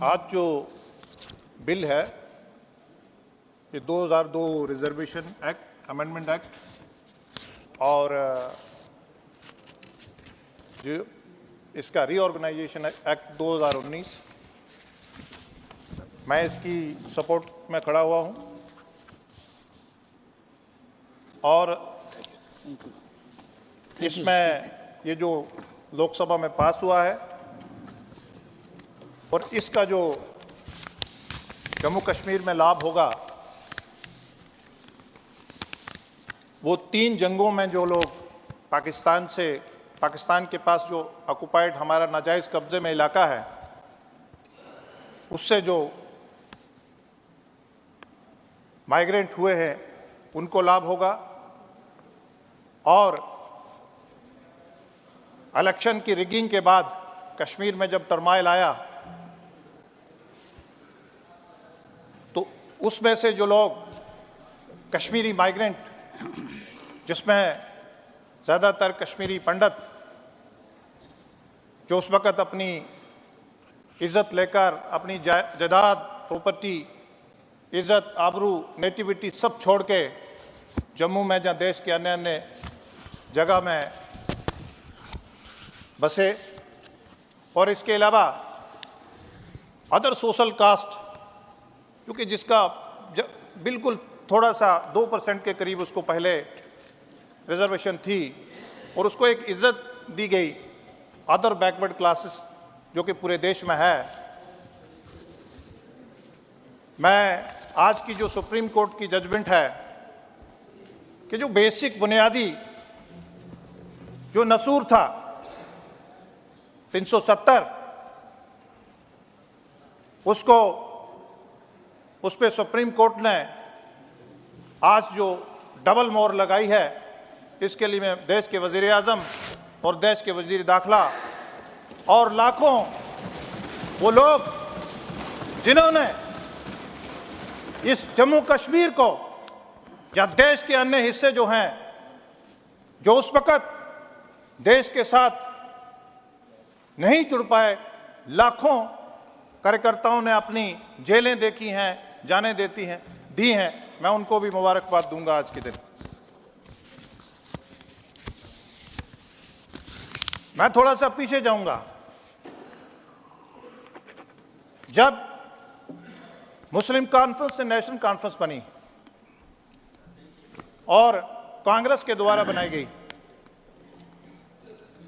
आज जो बिल है ये 2002 रिजर्वेशन एक्ट अमेंडमेंट एक्ट और जो इसका रीऑर्गेनाइजेशन एक्ट 2019, मैं इसकी सपोर्ट में खड़ा हुआ हूं और इसमें ये जो लोकसभा में पास हुआ है और इसका जो जम्मू कश्मीर में लाभ होगा वो 3 जंगों में जो लोग पाकिस्तान के पास जो ऑक्युपाइड हमारा नाजायज कब्जे में इलाका है उससे जो माइग्रेंट हुए हैं उनको लाभ होगा और इलेक्शन की रिगिंग के बाद कश्मीर में जब टर्माइल आया तो उसमें से जो लोग कश्मीरी माइग्रेंट, जिसमें ज़्यादातर कश्मीरी पंडित जो उस वक़्त अपनी इज़्ज़त लेकर अपनी जायदाद, प्रॉपर्टी, इज़्ज़त, आबरू, नेटिविटी सब छोड़ के जम्मू में जहाँ देश के अन्य अन्य जगह में बसे और इसके अलावा अदर सोशल कास्ट, क्योंकि जिसका बिल्कुल थोड़ा सा 2% के करीब उसको पहले रिजर्वेशन थी और उसको एक इज्जत दी गई, अदर बैकवर्ड क्लासेस जो कि पूरे देश में है। मैं आज की जो सुप्रीम कोर्ट की जजमेंट है कि जो बेसिक बुनियादी जो नसूर था 370 उसको उस पे सुप्रीम कोर्ट ने आज जो डबल मोहर लगाई है, इसके लिए मैं देश के वजीर आज़म और देश के वजीर दाखिला और लाखों वो लोग जिन्होंने इस जम्मू कश्मीर को या देश के अन्य हिस्से जो हैं, जो उस वक़्त देश के साथ नहीं जुड़ पाए, लाखों कार्यकर्ताओं ने अपनी जेलें देखी हैं, जानें दी हैं, मैं उनको भी मुबारकबाद दूंगा आज के दिन। मैं थोड़ा सा पीछे जाऊंगा। जब मुस्लिम कॉन्फ्रेंस से नेशनल कॉन्फ्रेंस बनी और कांग्रेस के द्वारा बनाई गई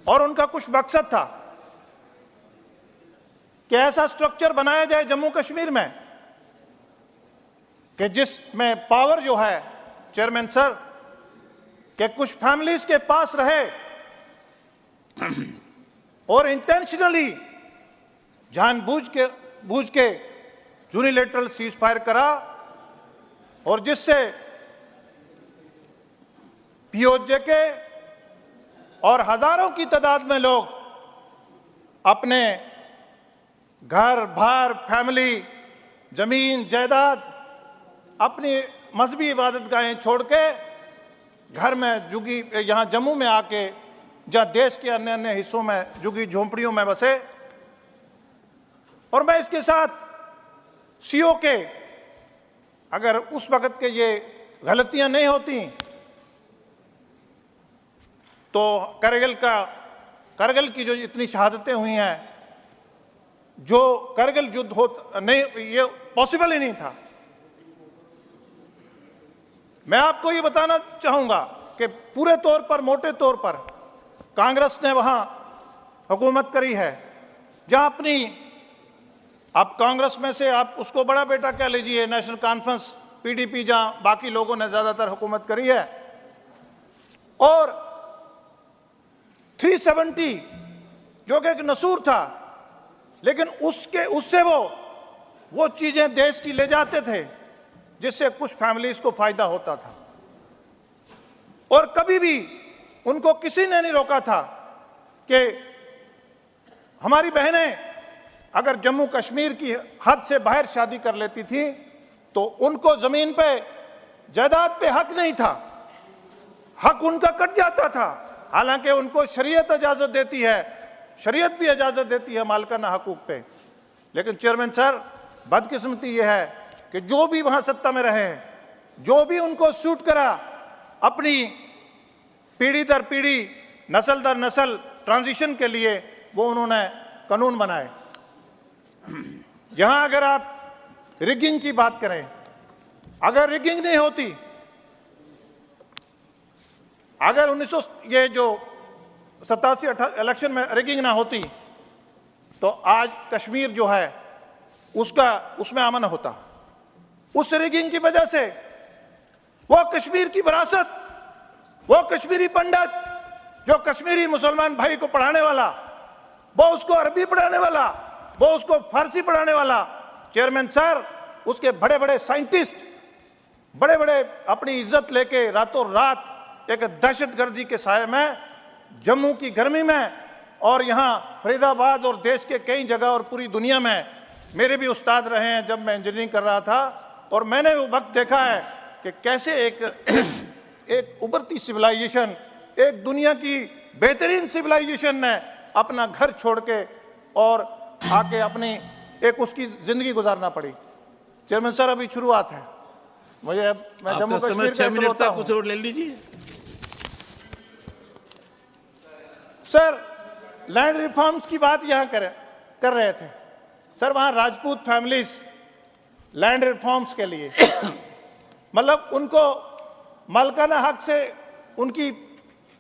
और उनका कुछ मकसद था कि ऐसा स्ट्रक्चर बनाया जाए जम्मू कश्मीर में कि जिसमें पावर जो है चेयरमैन सर के कुछ फैमिलीज के पास रहे और इंटेंशनली जानबूझ के यूनिलैटरल सीज फायर करा और जिससे पीओजे के और हजारों की तादाद में लोग अपने घर बार, फैमिली, जमीन, जायदाद, अपनी मजहबी इबादतगाहें छोड़ के घर में जुगी यहाँ जम्मू में आके जहाँ देश के अन्य अन्य हिस्सों में जुगी झोंपड़ियों में बसे। और मैं इसके साथ सीओ के अगर उस वक़्त के ये गलतियां नहीं होती तो करगिल की जो इतनी शहादतें हुई हैं, जो करगिल युद्ध नहीं, ये पॉसिबल ही नहीं था। मैं आपको ये बताना चाहूंगा कि पूरे तौर पर, मोटे तौर पर कांग्रेस ने वहां हुकूमत करी है जहां अपनी, आप कांग्रेस में से आप उसको बड़ा बेटा कह लीजिए, नेशनल कॉन्फ्रेंस पीडीपी, जहां बाकी लोगों ने ज्यादातर हुकूमत करी है, और 370 जो कि एक नसूर था, लेकिन उससे वो चीजें देश की ले जाते थे जिससे कुछ फैमिलीज को फायदा होता था। और कभी भी उनको किसी ने नहीं रोका था कि हमारी बहनें अगर जम्मू कश्मीर की हद से बाहर शादी कर लेती थी तो उनको जमीन पे, जायदाद पे हक नहीं था, हक उनका कट जाता था। हालांकि उनको शरीयत इजाजत देती है, शरीयत भी इजाजत देती है मालिकाना हकूक पे, लेकिन चेयरमैन सर, बदकिस्मती ये है कि जो भी वहां सत्ता में रहे हैं, जो भी उनको सूट करा, अपनी पीढ़ी दर पीढ़ी, नस्ल दर नस्ल ट्रांजिशन के लिए वो उन्होंने कानून बनाए। यहां अगर आप रिगिंग की बात करें, अगर रिगिंग नहीं होती, अगर 1987 इलेक्शन में रिगिंग ना होती, तो आज कश्मीर जो है उसमें अमन होता। उस रिगिंग की वजह से वो कश्मीर की विरासत, वो कश्मीरी पंडित जो कश्मीरी मुसलमान भाई को पढ़ाने वाला, वो उसको अरबी पढ़ाने वाला, वो उसको फारसी पढ़ाने वाला, चेयरमैन सर, उसके बड़े बड़े साइंटिस्ट, बड़े बड़े अपनी इज्जत लेके रातों रात एक दहशतगर्दी के साये में, जम्मू की गर्मी में, और यहाँ फरीदाबाद और देश के कई जगह और पूरी दुनिया में मेरे भी उस्ताद रहे हैं जब मैं इंजीनियरिंग कर रहा था, और मैंने वो वक्त देखा है कि कैसे एक उभरती सिविलाइजेशन, एक दुनिया की बेहतरीन सिविलाइजेशन ने अपना घर छोड़ के और आके अपनी एक उसकी जिंदगी गुजारना पड़ी। चेयरमैन सर, अभी शुरुआत है, मैं जम्मू कश्मीर का होता हूं। कुछ और ले लीजिए सर। लैंड रिफॉर्म्स की बात यहां कर रहे थे सर, वहां राजपूत फैमिलीज लैंड रिफॉर्म्स के लिए मतलब उनको मालिकाना हक से उनकी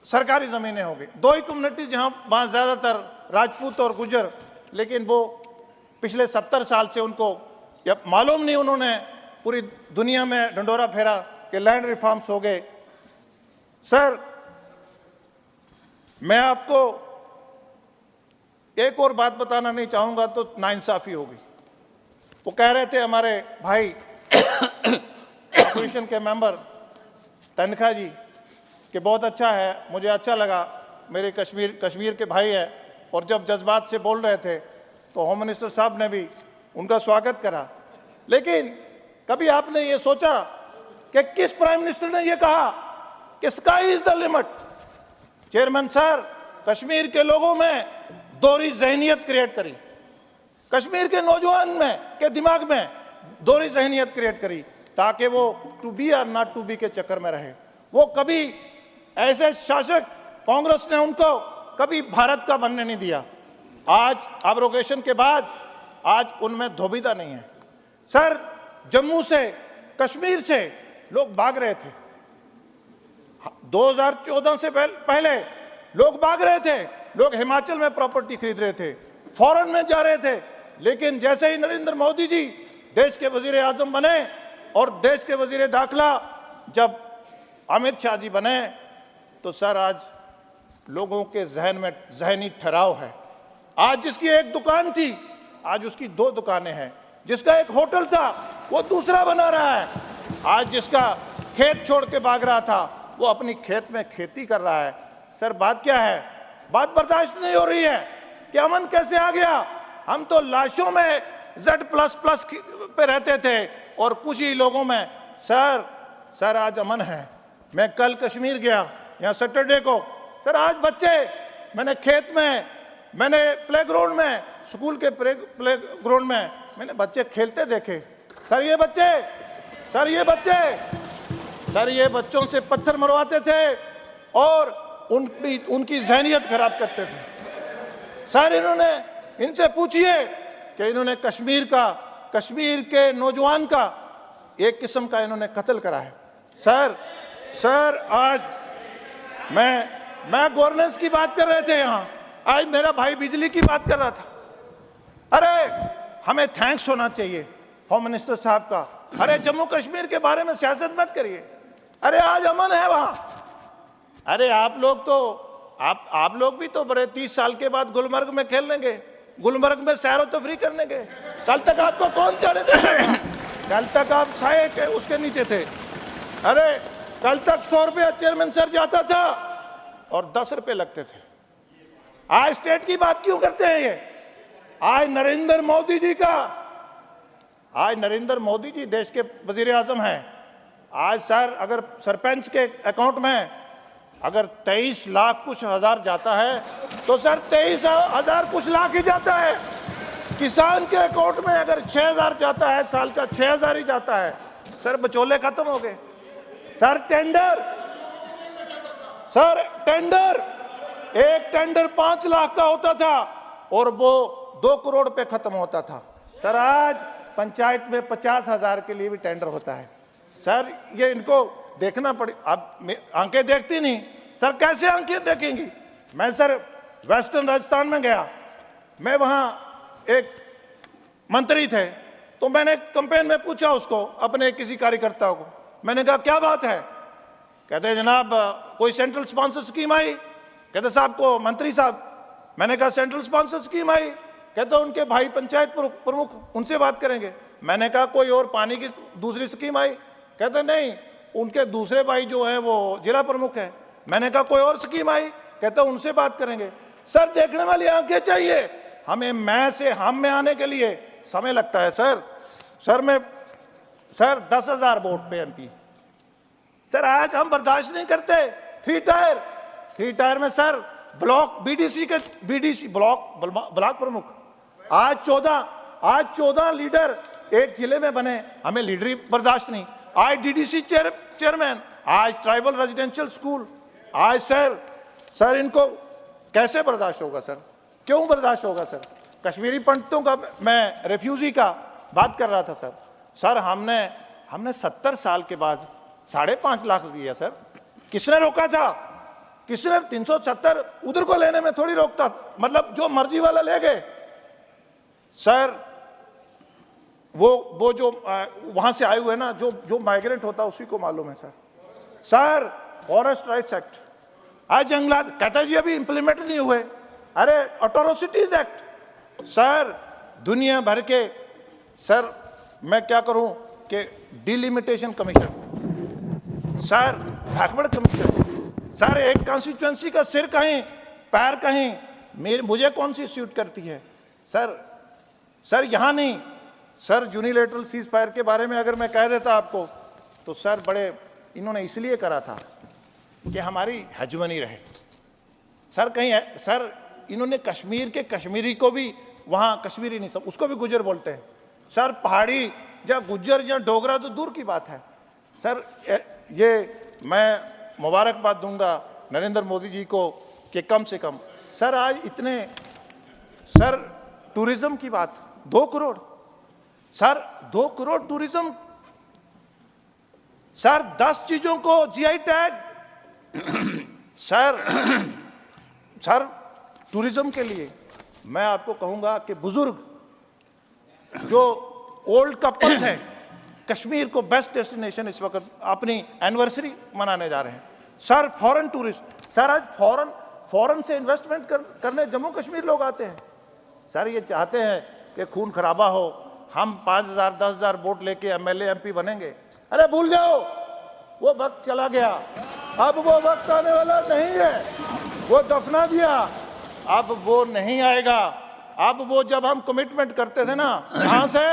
सरकारी ज़मीनें हो गई। दो ही कम्युनिटी जहां वहाँ ज़्यादातर राजपूत और गुजर, लेकिन वो पिछले 70 साल से उनको या मालूम नहीं, उन्होंने पूरी दुनिया में ढंडोरा फेरा कि लैंड रिफॉर्म्स हो गए। सर, मैं आपको एक और बात बताना नहीं चाहूँगा तो नाइंसाफ़ी होगी। वो कह रहे थे हमारे भाई अपोजिशन के मेंबर तनखा जी कि बहुत अच्छा है, मुझे अच्छा लगा, मेरे कश्मीर के भाई है, और जब जज्बात से बोल रहे थे तो होम मिनिस्टर साहब ने भी उनका स्वागत करा। लेकिन कभी आपने ये सोचा कि किस प्राइम मिनिस्टर ने ये कहा कि sky is the limit? Chairman sir, Kashmir के लोगों में दोहरी जहनियत क्रिएट करी, कश्मीर के नौजवान में के दिमाग में दोहरी जहनियत क्रिएट करी, ताकि वो टू बी और नॉट टू बी के चक्कर में रहे। वो कभी ऐसे शासक, कांग्रेस ने उनको कभी भारत का बनने नहीं दिया। आज एब्रोगेशन के बाद आज उनमें धोबिता नहीं है। सर, जम्मू से, कश्मीर से लोग भाग रहे थे 2014 से पहले लोग भाग रहे थे, लोग हिमाचल में प्रॉपर्टी खरीद रहे थे, फॉरेन में जा रहे थे। लेकिन जैसे ही नरेंद्र मोदी जी देश के वजीर आजम बने और देश के वजीर दाखिला जब अमित शाह जी बने, तो सर आज लोगों के जहन में जहनी ठहराव है। आज जिसकी एक दुकान थी, आज उसकी 2 दुकानें हैं। जिसका एक होटल था, वो दूसरा बना रहा है। आज जिसका खेत छोड़ के भाग रहा था, वो अपनी खेत में खेती कर रहा है। सर, बात क्या है? बात बर्दाश्त नहीं हो रही है कि अमन कैसे आ गया। हम तो लाशों में Z++ पे रहते थे और कुछ ही लोगों में। सर आज अमन है। मैं कल कश्मीर गया, यहाँ सैटरडे को। सर, आज बच्चे, मैंने खेत में, मैंने प्लेग्राउंड में, स्कूल के प्लेग्राउंड में मैंने बच्चे खेलते देखे। सर ये बच्चों से पत्थर मरवाते थे और उनकी जहनियत खराब करते थे। सर, इनसे पूछिए कि इन्होंने कश्मीर के नौजवान का एक किस्म का इन्होंने कत्ल करा है। सर आज मैं गवर्नेंस की बात कर रहे थे यहाँ, आज मेरा भाई बिजली की बात कर रहा था। अरे हमें थैंक्स होना चाहिए होम मिनिस्टर साहब का। अरे जम्मू कश्मीर के बारे में सियासत मत करिए। अरे आज अमन है वहां। अरे आप लोग भी तो बड़े 30 साल के बाद गुलमर्ग में खेल लेंगे, गुलमर्ग में सैर व तफरी करने गए। कल तक आपको कौन चढ़े थे? कल तक आप साए के उसके नीचे थे। अरे कल तक 100 रुपया चेयरमैन सर जाता था और 10 रुपए लगते थे। आज स्टेट की बात क्यों करते हैं ये? आज नरेंद्र मोदी जी देश के वजीर आजम हैं। आज सर अगर सरपंच के अकाउंट में अगर 23 लाख कुछ हजार जाता है, तो सर 23,000 कुछ लाख ही जाता है। किसान के अकाउंट में अगर 6,000 जाता है, साल का 6,000 ही जाता है, सर बचौले खत्म हो गए। सर टेंडर एक टेंडर 5 लाख का होता था और वो 2 करोड़ पे खत्म होता था। सर आज पंचायत में 50,000 के लिए भी टेंडर होता है। सर ये इनको देखना पड़े, आप आंखें देखती नहीं सर, कैसे आंखें देखेंगी? मैं सर वेस्टर्न राजस्थान में गया, मैं वहां एक मंत्री थे, तो मैंने कैंपेन में पूछा उसको, अपने किसी कार्यकर्ता को, मैंने कहा क्या बात है? कहते जनाब कोई सेंट्रल स्पॉन्सर स्कीम आई। कहते साहब को मंत्री साहब, मैंने कहा सेंट्रल स्पॉन्सर स्कीम आई। कहते उनके भाई पंचायत प्रमुख, उनसे बात करेंगे। मैंने कहा कोई और पानी की दूसरी स्कीम आई। कहते नहीं, उनके दूसरे भाई जो है वो जिला प्रमुख है। मैंने कहा कोई और स्कीम आई। कहते उनसे बात करेंगे। सर देखने वाली आंखें चाहिए हमें, मैं से हम में आने के लिए समय लगता है सर मैं 10,000 वोट पे एमपी। सर आज हम बर्दाश्त नहीं करते। 3 टायर में सर ब्लॉक बीडीसी ब्लॉक प्रमुख आज 14 लीडर एक जिले में बने, हमें लीडरी बर्दाश्त नहीं। आज डीडीसी चेयरमैन, आज ट्राइबल रेजिडेंशियल स्कूल, आज सर इनको कैसे बर्दाश्त होगा सर? क्यों बर्दाश्त होगा सर? कश्मीरी पंडितों का, मैं रेफ्यूजी का बात कर रहा था सर हमने 70 साल के बाद 5.5 लाख दिया सर। किसने रोका था? किसने 370 उधर को लेने में थोड़ी रोकता, मतलब जो मर्जी वाला ले गए सर। वो जो वहां से आए हुए ना, जो माइग्रेंट होता है उसी को मालूम है सर फॉरेस्ट राइट्स एक्ट, आज जंगलात, कहता जी अभी इंप्लीमेंट नहीं हुए। अरे अट्रोसिटीज एक्ट सर, दुनिया भर के सर, मैं क्या करूं कि delimitation commission sir, backward commission sir, एक कॉन्स्टिट्यूएंसी का सिर कहीं पैर कहीं, मुझे कौन सी सूट करती है सर यहां नहीं सर। यूनिलैटरल सीज फायर के बारे में अगर मैं कह देता आपको, तो सर बड़े इन्होंने इसलिए करा था कि हमारी हेजमनी रहे सर। कहीं सर इन्होंने कश्मीर के कश्मीरी को भी, वहां कश्मीरी नहीं सब, उसको भी गुजर बोलते हैं सर। पहाड़ी या गुज्जर या डोगरा तो दूर की बात है सर। ये मैं मुबारकबाद दूंगा नरेंद्र मोदी जी को कि कम से कम सर आज इतने, सर टूरिज्म की बात 2 crore sir, 2 crore tourism sir, 10 चीजों को जीआई टैग सर टूरिज्म के लिए। मैं आपको कहूंगा कि बुजुर्ग जो ओल्ड कपल्स हैं, कश्मीर को बेस्ट डेस्टिनेशन इस वक्त अपनी एनिवर्सरी मनाने जा रहे हैं सर। फॉरेन टूरिस्ट सर, आज फॉरेन से इन्वेस्टमेंट करने जम्मू कश्मीर लोग आते हैं सर। ये चाहते हैं कि खून खराबा हो, हम 5,000 10,000 वोट लेके एमएलए एमपी बनेंगे। अरे भूल जाओ, वो वक्त चला गया, अब वो वक्त आने वाला नहीं है, वो दफना दिया, अब वो नहीं आएगा। अब वो जब हम कमिटमेंट करते थे ना, कहां से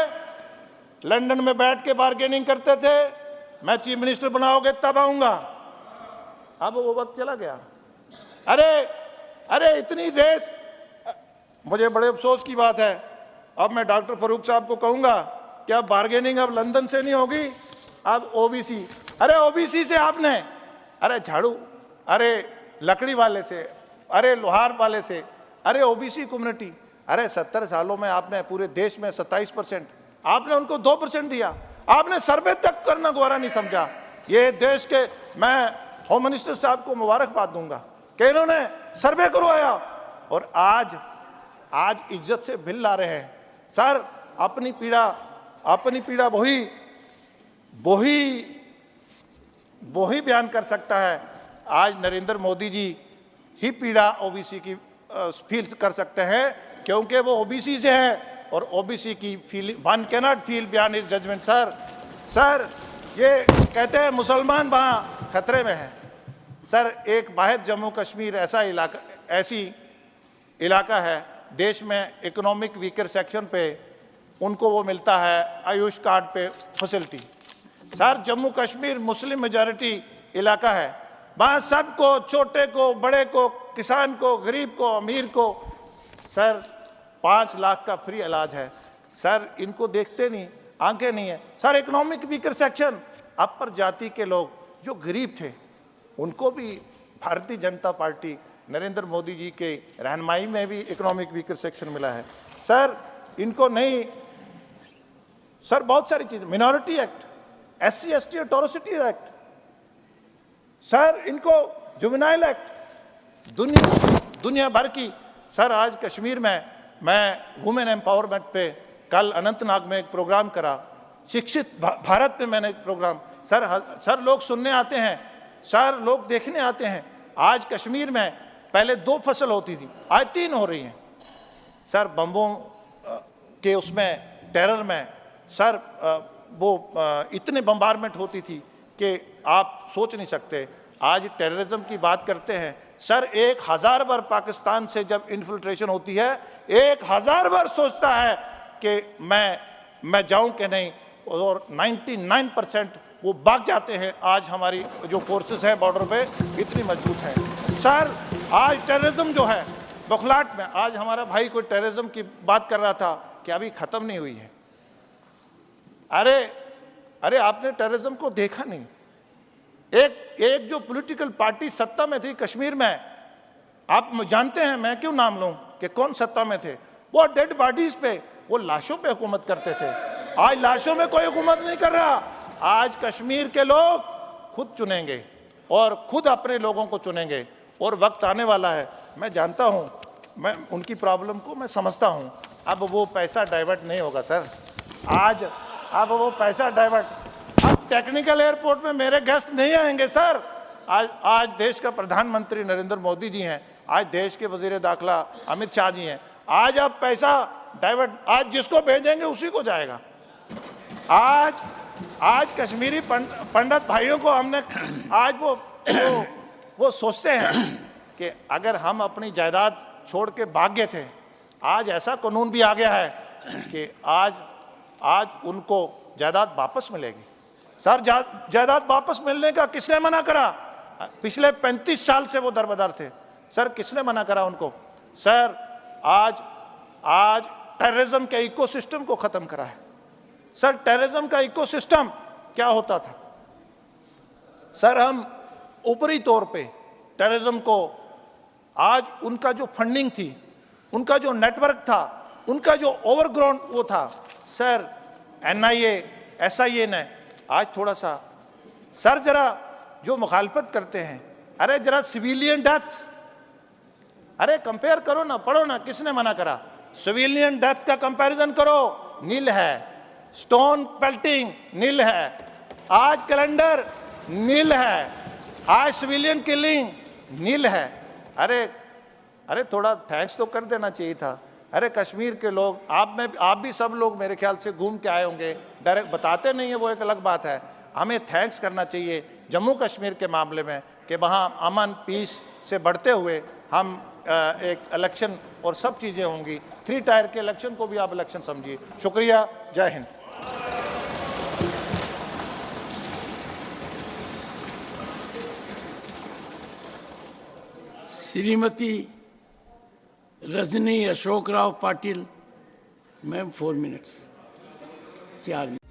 लंदन में बैठ के बार्गेनिंग करते थे, मैं चीफ मिनिस्टर बनाओगे तब आऊंगा, अब वो वक्त चला गया। अरे इतनी रेस, मुझे बड़े अफसोस की बात है, अब मैं डॉक्टर फरूक साहब को कहूंगा कि अब बार्गेनिंग अब लंदन से नहीं होगी, अब ओबीसी। अरे ओबीसी से आपने, अरे झाड़ू, अरे लकड़ी वाले से, अरे लोहार वाले से, अरे ओबीसी कम्युनिटी, अरे 70 सालों में आपने पूरे देश में 27%, आपने उनको 2% दिया। आपने सर्वे तक करना गवारा नहीं समझा। ये देश के, मैं होम मिनिस्टर साहब को मुबारकबाद दूंगा कि इन्होंने सर्वे करवाया और आज इज्जत से बिल ला रहे हैं सर। अपनी पीड़ा वही बयान कर सकता है। आज नरेंद्र मोदी जी ही पीड़ा ओबीसी की फील कर सकते हैं, क्योंकि वो ओबीसी से है और ओबीसी की feeling, one cannot feel beyond his judgement sir. ये कहते हैं मुसलमान वहाँ खतरे में है सर। एक वाहिद जम्मू कश्मीर ऐसी इलाका है देश में, इकोनॉमिक वीकर सेक्शन पे उनको वो मिलता है आयुष कार्ड पे facility sir. Jammu Kashmir Muslim majority इलाका है, वहाँ सबको, छोटे को बड़े को, किसान को, गरीब को, अमीर को सर 5 लाख का फ्री इलाज है। सर इनको देखते नहीं, आंखें नहीं है। सर इकोनॉमिक वीकर सेक्शन, अपर जाति के लोग जो गरीब थे उनको भी भारतीय जनता पार्टी नरेंद्र मोदी जी के रहनुमाई में भी इकोनॉमिक वीकर सेक्शन मिला है। सर इनको नहीं, सर बहुत सारी चीजें, minority act, SC ST atrocity act, sir इनको जुवेनाइल एक्ट, दुनिया भर की। सर आज कश्मीर में मैं वुमेन एम्पावरमेंट पे कल अनंतनाग में एक प्रोग्राम करा, शिक्षित भारत में मैंने एक प्रोग्राम। सर लोग सुनने आते हैं, सर लोग देखने आते हैं। आज कश्मीर में पहले 2 फसल होती थी, आज 3 हो रही हैं। सर बम्बों के उसमें टेरर में सर वो इतने बम्बारमेंट होती थी कि आप सोच नहीं सकते। आज टेररिज्म की बात करते हैं सर, 1000 बार पाकिस्तान से जब इन्फिल्ट्रेशन होती है 1000 बार सोचता है कि मैं जाऊं कि नहीं, और 99% वो भाग जाते हैं। आज हमारी जो फोर्सेस है बॉर्डर पे इतनी मजबूत है। सर आज टेररिज्म जो है बखलाट में, आज हमारा भाई कोई टेररिज्म की बात कर रहा था कि अभी खत्म नहीं हुई है। अरे आपने टेररिज्म को देखा नहीं। एक जो पॉलिटिकल पार्टी सत्ता में थी कश्मीर में, आप जानते हैं मैं क्यों नाम लूं कि कौन सत्ता में थे? वो डेड बॉडीज पे, वो लाशों पे हुकूमत करते थे। आज लाशों में कोई हुकूमत नहीं कर रहा। आज कश्मीर के लोग खुद चुनेंगे और खुद अपने लोगों को चुनेंगे, और वक्त आने वाला है। मैं जानता हूं, मैं उनकी प्रॉब्लम को मैं समझता हूं। अब वो पैसा डाइवर्ट नहीं होगा सर। आज अब वो पैसा डाइवर्ट, अब टेक्निकल एयरपोर्ट में मेरे गेस्ट नहीं आएंगे सर। आज देश का प्रधानमंत्री नरेंद्र मोदी जी हैं, आज देश के वजीर दाखिला अमित शाह जी हैं। आज अब पैसा डाइवर्ट, आज जिसको भेजेंगे उसी को जाएगा। आज कश्मीरी पंडित भाइयों को हमने, आज वो सोचते हैं कि अगर हम अपनी जायदाद छोड़ के भाग गए थे, आज ऐसा कानून भी आ गया है कि आज उनको जायदाद वापस मिलेगी। सर जायदाद वापस मिलने का किसने मना करा? पिछले 35 साल से वो दरबदर थे। सर किसने मना करा उनको? सर आज टेररिज्म के इकोसिस्टम को खत्म करा है। सर टेररिज्म का इकोसिस्टम क्या होता था? सर हम ऊपरी तौर पे टेररिज्म को, आज उनका जो फंडिंग थी, उनका जो नेटवर्क था, उनका जो ओवरग्राउंड वो था, सर NIA SIA ने आज थोड़ा सा, सर जरा जो मुखालफत करते हैं, अरे जरा सिविलियन डेथ, अरे कंपेयर करो ना, पढ़ो ना, किसने मना करा? सिविलियन डेथ का कंपैरिजन करो, नील है। स्टोन पेल्टिंग नील है, आज कैलेंडर नील है, आज सिविलियन किलिंग नील है। अरे थोड़ा थैंक्स तो कर देना चाहिए था। अरे कश्मीर के लोग, आप भी सब लोग मेरे ख्याल से घूम के आए होंगे, डायरेक्ट बताते नहीं है, वो एक अलग बात है। हमें थैंक्स करना चाहिए जम्मू कश्मीर के मामले में कि वहाँ अमन पीस से बढ़ते हुए हम एक इलेक्शन और सब चीज़ें होंगी। 3 टायर के इलेक्शन को भी आप इलेक्शन समझिए। शुक्रिया, जय Hind. Shrimati Rajni Ashok Rao Patil, ma'am 4 minutes, 4 minute.